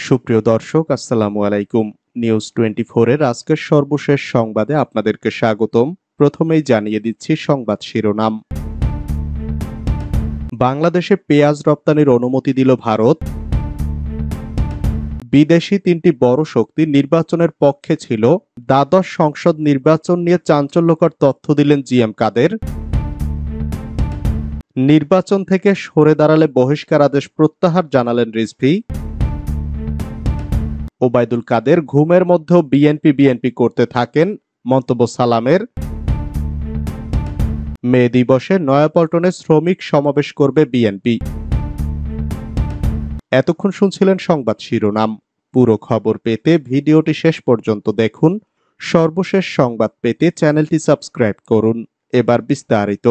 সুপ্রিয় দর্শক, আসসালামু আলাইকুম। নিউজ 24 এর আজকের সর্বশেষ সংবাদে আপনাদেরকে স্বাগতম। প্রথমেই জানিয়ে দিচ্ছি সংবাদ শিরোনাম। বাংলাদেশে পেঁয়াজ রপ্তানির অনুমতি দিল ভারত। বিদেশি তিনটি বড় শক্তি নির্বাচনের পক্ষে ছিল। দ্বাদশ সংসদ নির্বাচন নিয়ে চাঞ্চল্যকর তথ্য দিলেন জিএম কাদের। নির্বাচন থেকে সরে দাঁড়ালে বহিষ্কার আদেশ প্রত্যাহার জানালেন রিজভী। ওবায়দুল কাদের ঘুমের মধ্যেও বিএনপি করতে থাকেন, মন্তব্য সালামের। মে দিবসে নয়াপল্টনে শ্রমিক সমাবেশ করবে বিএনপি। এতক্ষণ শুনছিলেন সংবাদ শিরোনাম। পুরো খবর পেতে ভিডিওটি শেষ পর্যন্ত দেখুন। সর্বশেষ সংবাদ পেতে চ্যানেলটি সাবস্ক্রাইব করুন। এবার বিস্তারিত।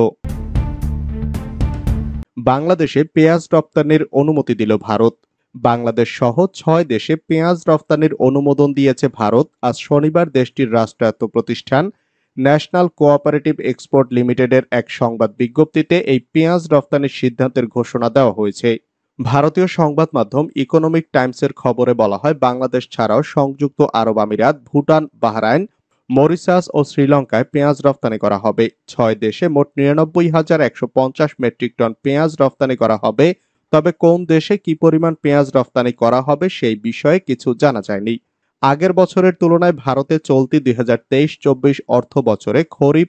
বাংলাদেশে পেঁয়াজ রপ্তানির অনুমতি দিল ভারত। বাংলাদেশ সহ 6 দেশে পেঁয়াজ রফতানির অনুমোদন দিয়েছে ভারত। আজ শনিবার দেশটির রাষ্ট্রায়ত্ত প্রতিষ্ঠান ন্যাশনাল কোঅপারেটিভ এক্সপোর্ট লিমিটেডের এক সংবাদ বিজ্ঞপ্তিতে এই পেঁয়াজ রফতানির সিদ্ধান্তের ঘোষণা দেওয়া হয়েছে। ভারতীয় সংবাদ মাধ্যম ইকোনমিক টাইমসের খবরে বলা হয়, বাংলাদেশ ছাড়াও সংযুক্ত আরব আমিরাত, ভুটান, বাহরাইন, মরিশাস ও শ্রীলঙ্কায় পেঁয়াজ রফতানি করা হবে। 6 দেশে মোট 99,150 মেট্রিক টন পেঁয়াজ রফতানি করা হবে। তবে কোন দেশে কি পরিমাণ পেঁয়াজ রফতানি করা হবে সেই বিষয়ে কিছু জানা যায়নি। আগের বছরের তুলনায় ভারতে চলতি 2023-24 অর্থ বছরে খরিফ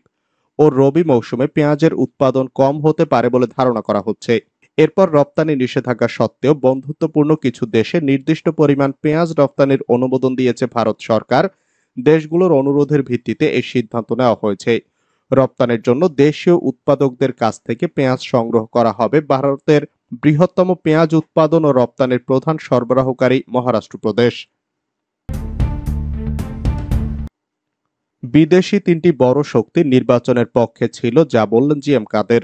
ও রবি মৌসুমে পেঁয়াজের উৎপাদন কম হতে পারে বলে ধারণা করা হচ্ছে। এরপর রপ্তানি নিষেধাজ্ঞা সত্ত্বেও বন্ধুত্বপূর্ণ কিছু দেশে নির্দিষ্ট পরিমাণ পেঁয়াজ রফতানির অনুমোদন দিয়েছে ভারত সরকার। দেশগুলোর অনুরোধের ভিত্তিতে এই সিদ্ধান্ত নেওয়া হয়েছে। রপ্তানির জন্য দেশীয় উৎপাদকদের কাছ থেকে পেঁয়াজ সংগ্রহ করা হবে। ভারতের বৃহত্তম পেঁয়াজ উৎপাদন ও রপ্তানির প্রধান সরবরাহকারী মহারাষ্ট্র প্রদেশ। বিদেশি তিনটি বড় শক্তি নির্বাচনের পক্ষে ছিল, যা বললেন জিএম কাদের।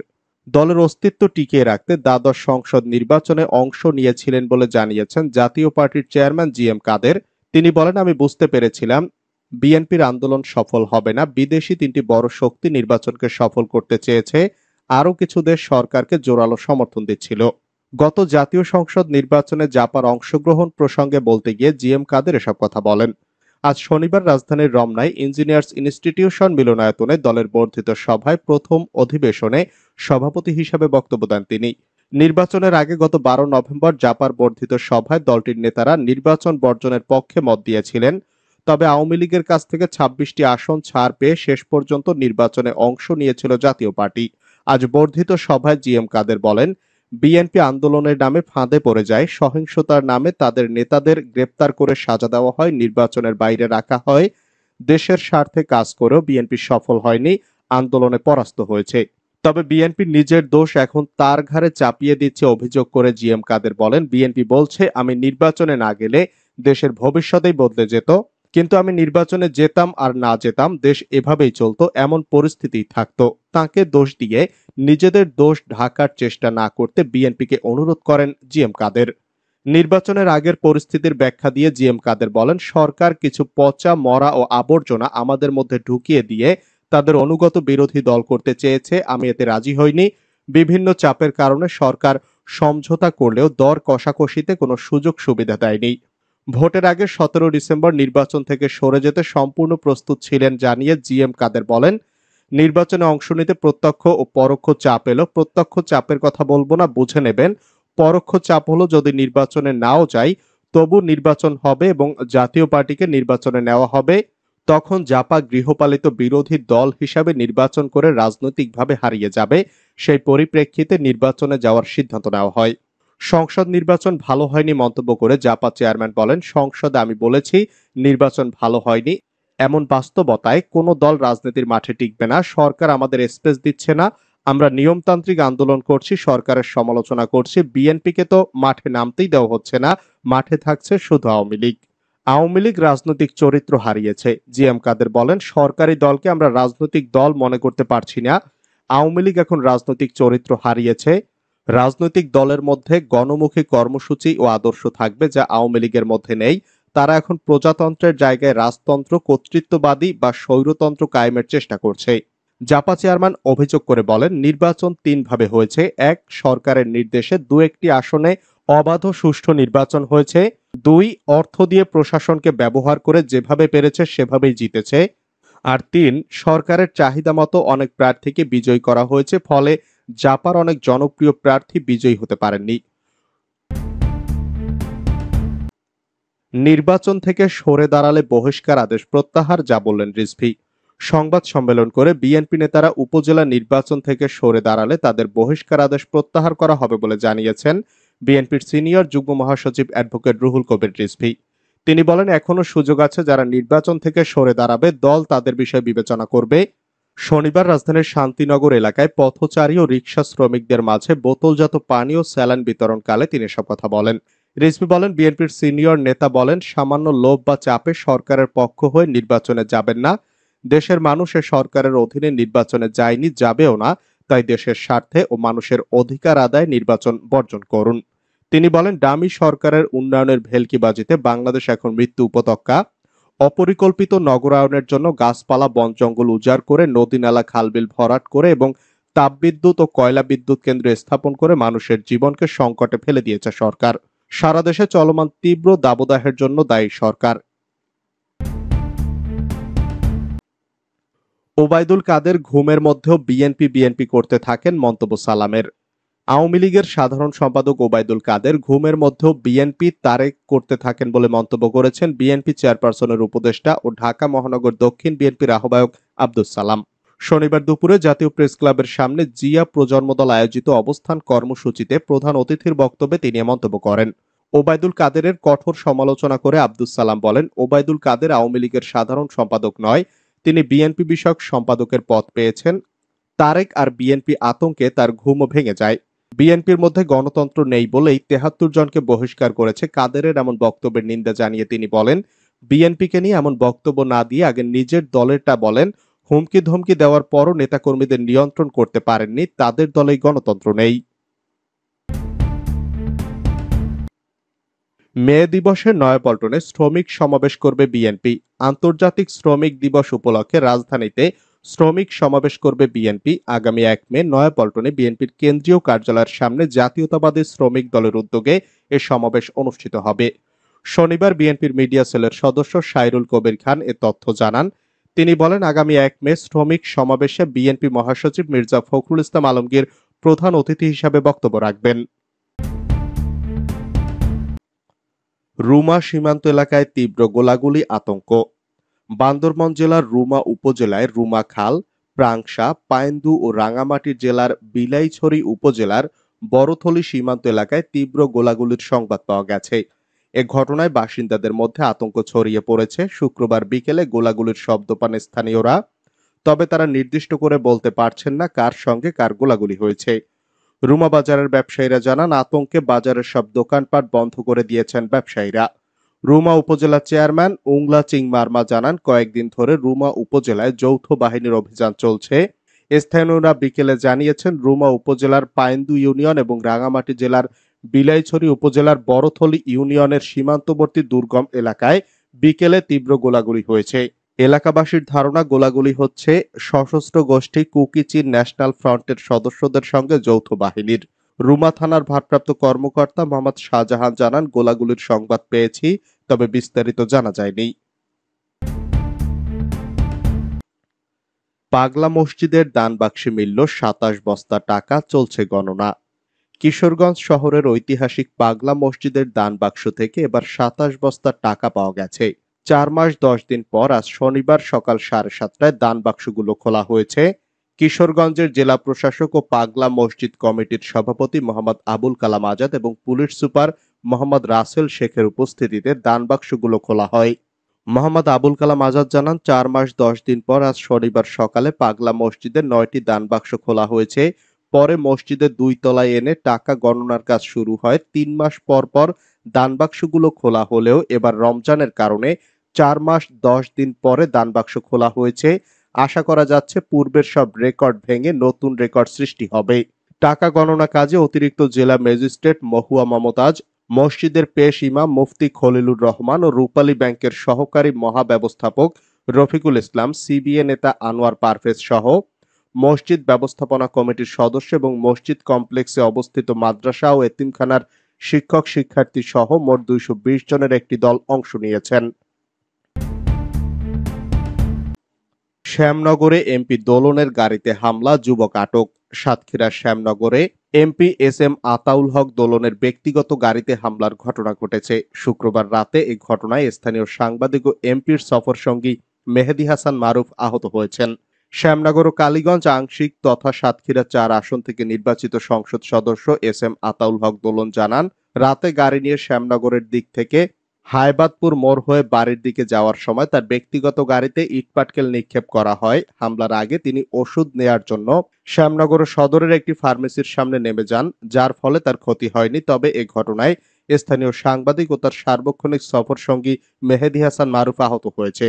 দলের অস্তিত্ব টিকিয়ে রাখতে দ্বাদশ সংসদ নির্বাচনে অংশ নিয়েছিলেন বলে জানিয়েছেন জাতীয় পার্টির চেয়ারম্যান জিএম কাদের। তিনি বলেন, আমি বুঝতে পেরেছিলাম বিএনপির আন্দোলন সফল হবে না। বিদেশি তিনটি বড় শক্তি নির্বাচনকে সফল করতে চেয়েছে। আরও কিছু দেশ সরকারকে জোরালো সমর্থন দিচ্ছিল। গত জাতীয় সংসদ নির্বাচনে জাপার অংশগ্রহণ প্রসঙ্গে বলতে গিয়ে জিএম কাদের এসব কথা বলেন। আজ শনিবার রাজধানীর রমনায় ইঞ্জিনিয়ার্স ইনস্টিটিউশন মিলনায়তনে দলের বর্ধিত সভায় প্রথম অধিবেশনে সভাপতি হিসেবে বক্তব্য দেন তিনি। নির্বাচনের আগে গত 12 নভেম্বর জাপার বর্ধিত সভায় দলটির নেতারা নির্বাচন বর্জনের পক্ষে মত দিয়েছিলেন। তবে আওয়ামী লীগের কাছ থেকে 26টি আসন ছাড় পেয়ে শেষ পর্যন্ত নির্বাচনে অংশ নিয়েছিল জাতীয় পার্টি। আজ বর্ধিত সভায় জিএম কাদের বলেন, বিএনপি আন্দোলনের নামে ফাঁদে পড়ে যায়। সহিংসতার নামে তাদের নেতাদের গ্রেপ্তার করে সাজা দেওয়া হয়, নির্বাচনের বাইরে রাখা হয়। দেশের স্বার্থে কাজ করেও বিএনপি সফল হয়নি, আন্দোলনে পরাস্ত হয়েছে। তবে বিএনপি নিজের দোষ এখন তার ঘাড়ে চাপিয়ে দিচ্ছে অভিযোগ করে জিএম কাদের বলেন, বিএনপি বলছে আমি নির্বাচনে না গেলে দেশের ভবিষ্যতেই বদলে যেত, কিন্তু আমি নির্বাচনে যেতাম আর না যেতাম দেশ এভাবেই চলতো, এমন পরিস্থিতি থাকতো। তাকে দোষ দিয়ে নিজেদের দোষ ঢাকার চেষ্টা না করতে বিএনপিকে অনুরোধ করেন জিএম কাদের। নির্বাচনের আগের পরিস্থিতির ব্যাখ্যা দিয়ে জিএম কাদের বলেন, সরকার কিছু পচা, মরা ও আবর্জনা আমাদের মধ্যে ঢুকিয়ে দিয়ে তাদের অনুগত বিরোধী দল করতে চেয়েছে। আমি এতে রাজি হইনি। বিভিন্ন চাপের কারণে সরকার সমঝোতা করলেও দর কষাকষিতে কোনো সুযোগ সুবিধা দেয়নি। ভোটের আগে 17 ডিসেম্বর নির্বাচন থেকে সরে যেতে সম্পূর্ণ প্রস্তুত ছিলেন জানিয়ে জিএম কাদের বলেন, নির্বাচনে অংশ নিতে প্রত্যক্ষ ও পরোক্ষ চাপ এলো। প্রত্যক্ষ চাপের কথা বলবো না, বুঝে নেবেন। পরোক্ষ চাপ হলো যদি নির্বাচনে নাও যাই তবু নির্বাচন হবে এবং জাতীয় পার্টিকে নির্বাচনে নেওয়া হবে। তখন জাপা গৃহপালিত বিরোধী দল হিসাবে নির্বাচন করে রাজনৈতিকভাবে হারিয়ে যাবে। সেই পরিপ্রেক্ষিতে নির্বাচনে যাওয়ার সিদ্ধান্ত নেওয়া হয়। সংসদ নির্বাচন ভালো হয়নি মন্তব্য করে জাপা চেয়ারম্যান বলেন, সংসদে আমি বলেছি নির্বাচন ভালো হয়নি। এমন বাস্তবতায় কোনো দল রাজনীতির মাঠে টিকবে না। সরকার আমাদের স্পেস দিচ্ছে না। আমরা নিয়মতান্ত্রিক আন্দোলন করছি, সরকারের সমালোচনা করছি। বিএনপিকে তো মাঠে নামতেই দেওয়া হচ্ছে না, মাঠে থাকছে শুধু আওয়ামী লীগ। আওয়ামী লীগ রাজনৈতিক চরিত্র হারিয়েছে। জিএম কাদের বলেন, সরকারি দলকে আমরা রাজনৈতিক দল মনে করতে পারছি না। আওয়ামী লীগ এখন রাজনৈতিক চরিত্র হারিয়েছে। রাজনৈতিক দলের মধ্যে গণমুখী কর্মসূচি ও আদর্শ থাকবে, যা আওয়ামী লীগের মধ্যে নেই। তারা এখন প্রজাতন্ত্রের জায়গায় রাজতন্ত্র, কর্তৃত্ববাদী বা স্বৈরতন্ত্র কায়েমের চেষ্টা করছে। জাপা চেয়ারম্যান অভিযোগ করে বলেন, নির্বাচন 3 ভাবে হয়েছে। 1, সরকারের নির্দেশে 2-1টি আসনে অবাধ ও সুষ্ঠু নির্বাচন হয়েছে। 2, অর্থ দিয়ে প্রশাসনকে ব্যবহার করে যেভাবে পেরেছে সেভাবেই জিতেছে। আর 3, সরকারের চাহিদা মতো অনেক প্রার্থীকে বিজয়ী করা হয়েছে, ফলে জাপার অনেক জনপ্রিয় প্রার্থী বিজয়ী হতে পারেননি। নির্বাচন থেকে সরে দাঁড়ালে বহিষ্কার আদেশ প্রত্যাহার, যা বললেন রিজভী। সংবাদ সম্মেলন করে বিএনপি নেতারা উপজেলা নির্বাচন থেকে সরে দাঁড়ালে তাদের বহিষ্কার আদেশ প্রত্যাহার করা হবে বলে জানিয়েছেন বিএনপির সিনিয়র যুগ্ম মহাসচিব অ্যাডভোকেট রুহুল কবির রিজভী। তিনি বলেন, এখনো সুযোগ আছে, যারা নির্বাচন থেকে সরে দাঁড়াবে দল তাদের বিষয় বিবেচনা করবে। শনিবার রাজধানীর শান্তিনগর এলাকায় পথচারী ও রিকশা শ্রমিকদের মাঝে বোতলজাত পানি ও স্যালাইন বিতরণকালে তিনি এসব কথা বলেন। রিজভী বলেন, বিএনপির সিনিয়র নেতা বলেন, সামান্য লোভ বা চাপে সরকারের পক্ষ হয়ে নির্বাচনে যাবেন না। দেশের মানুষ এ সরকারের অধীনে নির্বাচনে যায়নি, যাবেও না। তাই দেশের স্বার্থে ও মানুষের অধিকার আদায় নির্বাচন বর্জন করুন। তিনি বলেন, ডামি সরকারের উন্নয়নের ভেলকিবাজিতে বাংলাদেশ এখন মৃত্যু উপত্যকা। অপরিকল্পিত নগরায়নের জন্য গাছপালা বন জঙ্গল উজাড় করে, নদী নালা খালবিল ভরাট করে এবং তাপবিদ্যুৎ ও কয়লা বিদ্যুৎ কেন্দ্র স্থাপন করে মানুষের জীবনকে সংকটে ফেলে দিয়েছে সরকার। সারা দেশে চলমান তীব্র দাবদাহের জন্য দায়ী সরকার। ওবায়দুল কাদের ঘুমের মধ্যেও বিএনপি বিএনপি করতে থাকেন, মন্তব্য সালামের। আওয়ামী লীগের সাধারণ সম্পাদক ওবায়দুল কাদের ঘুমের মধ্যেও বিএনপি তারেক করতে থাকেন বলে মন্তব্য করেছেন বিএনপি চেয়ারপারসনের উপদেষ্টা ও ঢাকা মহানগর দক্ষিণ বিএনপির আহ্বায়ক আব্দুস সালাম। শনিবার দুপুরে জাতীয় প্রেস ক্লাবের সামনে জিয়া প্রজন্মদল আয়োজিত অবস্থান কর্মসূচিতে প্রধান অতিথির বক্তব্যে তিনি মন্তব্য করেন। ওবায়দুল কাদেরের কঠোর সমালোচনা করে আব্দুস সালাম বলেন, ওবায়দুল কাদের আওয়ামী লীগের সাধারণ সম্পাদক নয়, তিনি বিএনপি বিষয়ক সম্পাদকের পদ পেয়েছেন। তারেক আর বিএনপি আতঙ্কে তার ঘুমও ভেঙে যায়। বিএনপির মধ্যে গণতন্ত্র নেই বলেই ৭৩ জনকে বহিষ্কার করেছে। কাদেরের এমন বক্তব্যের নিন্দা জানিয়ে তিনি বলেন, বিএনপিকে নিয়ে এমন বক্তব্য না দিয়ে আগে নিজের দলেরটা বলেন। হুমকি ধমকি দেওয়ার পরও নেতাকর্মীদের নিয়ন্ত্রণ করতে পারেননি, তাদের দলেই গণতন্ত্র নেই। মে দিবসে নয়াপল্টনে শ্রমিক সমাবেশ করবে বিএনপি। আন্তর্জাতিক শ্রমিক দিবস উপলক্ষে রাজধানীতে শ্রমিক সমাবেশ করবে বিএনপি। আগামী ১ মে নয়াপল্টনে বিএনপির কেন্দ্রীয় কার্যালয়ের সামনে জাতীয়তাবাদী শ্রমিক দলের উদ্যোগে এ সমাবেশ অনুষ্ঠিত হবে। শনিবার বিএনপির মিডিয়া সেলের সদস্য সাইরুল কবির খান এ তথ্য জানান। তিনি বলেন, আগামী ১ মে শ্রমিক সমাবেশে বিএনপি মহাসচিব মির্জা ফখরুল ইসলাম আলমগীর প্রধান অতিথি হিসাবে বক্তব্য রাখবেন। রুমা সীমান্ত এলাকায় তীব্র গোলাগুলি আতঙ্ক। বান্দরবান জেলার রুমা উপজেলায় রুমা খাল, প্রাংশা, পায়েন্দু ও রাঙামাটি জেলার বিলাইছড়ি উপজেলার বড়থলি সীমান্ত এলাকায় তীব্র গোলাগুলির সংবাদ পাওয়া গেছে। এ ঘটনায় বাসিন্দাদের মধ্যে আতঙ্ক ছড়িয়ে পড়েছে। শুক্রবার বিকেলে গোলাগুলির শব্দ পান স্থানীয়রা। তবে তারা নির্দিষ্ট করে বলতে পারছেন না কার সঙ্গে কার গোলাগুলি হয়েছে। রুমা বাজারের ব্যবসায়ীরা জানান, আতঙ্কে বাজারের সব দোকানপাট বন্ধ করে দিয়েছেন ব্যবসায়ীরা। রুমা উপজেলা চেয়ারম্যান উংলা চিং মারমা জানান, কয়েকদিন ধরে রুমা উপজেলায় যৌথ বাহিনীর অভিযান চলছে। স্থানীয়রা বিকেলে জানিয়েছেন, রুমা উপজেলার পায়েন্দু ইউনিয়ন এবং রাঙামাটি জেলার বিলাইছড়ি উপজেলার বড়থলি ইউনিয়নের সীমান্তবর্তী দুর্গম এলাকায় বিকেলে তীব্র গোলাগুলি হয়েছে। এলাকাবাসীর ধারণা, গোলাগুলি হচ্ছে সশস্ত্র গোষ্ঠী কুকিচির ন্যাশনাল ফ্রন্টের সদস্যদের সঙ্গে যৌথ বাহিনীর। রুমা থানার ভারপ্রাপ্ত কর্মকর্তা মোহাম্মদ শাহজাহান জানান, গোলাগুলির সংবাদ পেয়েছি, তবে বিস্তারিত জানা যায়নি। পাগলা মসজিদের দান বাক্সে মিলল ২৭ বস্তা টাকা, চলছে গণনা। কিশোরগঞ্জ শহরের ঐতিহাসিক পাগলা মসজিদের দান বাক্স থেকে এবার ২৭ বস্তা টাকা পাওয়া গেছে। ৪ মাস ১০ দিন পর আজ শনিবার সকাল ৭:৩০টায় দান বাক্সগুলো খোলা হয়েছে। কিশোরগঞ্জের জেলা প্রশাসক ও পাগলা মসজিদ কমিটির সভাপতি মোহাম্মদ আবুল কালাম আজাদ এবং পুলিশ সুপার মোহাম্মদ রাসেল শেখের উপস্থিতিতে দান বাক্সগুলো খোলা হয়। মোহাম্মদ আবুল কালাম আজাদ জানান, ৪ মাস ১০ দিন পর আজ শনিবার সকালে পাগলা মসজিদের ৯টি দান বাক্স খোলা হয়েছে। পরে মসজিদের ২ তলায় এনে টাকা গণনার কাজ শুরু হয়। ৩ মাস পর পর দান বাক্সগুলো খোলা হলেও এবার রমজানের কারণে ৪ মাস ১০ দিন পরে দান বাক্স খোলা হয়েছে। আশা করা যাচ্ছে পূর্বের সব রেকর্ড ভেঙে নতুন রেকর্ড সৃষ্টি হবে। টাকা গণনা কাজে অতিরিক্ত জেলা ম্যাজিস্ট্রেট মহুয়া মমতাজ, মসজিদের পেশ ইমাম মুফতি খলিলুর রহমান ও রূপালী ব্যাংকের সহকারী মহাব্যবস্থাপক রফিকুল ইসলাম, সিবিএ নেতা আনোয়ার পারভেজ সহ মসজিদ ব্যবস্থাপনা কমিটির সদস্য এবং মসজিদ কমপ্লেক্সে অবস্থিত মাদ্রাসা ও এতিমখানার শিক্ষক শিক্ষার্থী সহ মোট 220 জনের একটি দল অংশ নিয়েছেন। শ্যামনগরে এমপি দোলনের গাড়িতে হামলা, যুবক আটক। সাতক্ষীরার শ্যামনগরে এমপি এস এম আতাউল হক দোলনের ব্যক্তিগত গাড়িতে হামলার ঘটনা ঘটেছে। শুক্রবার রাতে এই ঘটনায় স্থানীয় সাংবাদিক ও এমপির সফরসঙ্গী মেহেদী হাসান মারুফ আহত হয়েছেন। শ্যামনগর ও কালীগঞ্জ আংশিক তথা সাতক্ষীরা 4 আসন থেকে নির্বাচিত সংসদ সদস্য এস এম আতাউল হক দোলন জানান, রাতে গাড়ি নিয়ে শ্যামনগরের দিক থেকে হায়বাদপুর মোড় হয়ে বাড়ির দিকে যাওয়ার সময় তার ব্যক্তিগত গাড়িতে ইটপাটকেল নিক্ষেপ করা হয়। হামলার আগে তিনি ওষুধ নেয়ার জন্য শ্যামনগর সদরের একটি ফার্মেসির সামনে নেমে যান, যার ফলে তার ক্ষতি হয়নি। তবে এ ঘটনায় স্থানীয় সাংবাদিক ও তার সার্বক্ষণিক সফরসঙ্গী মেহেদী হাসান মারুফ আহত হয়েছে।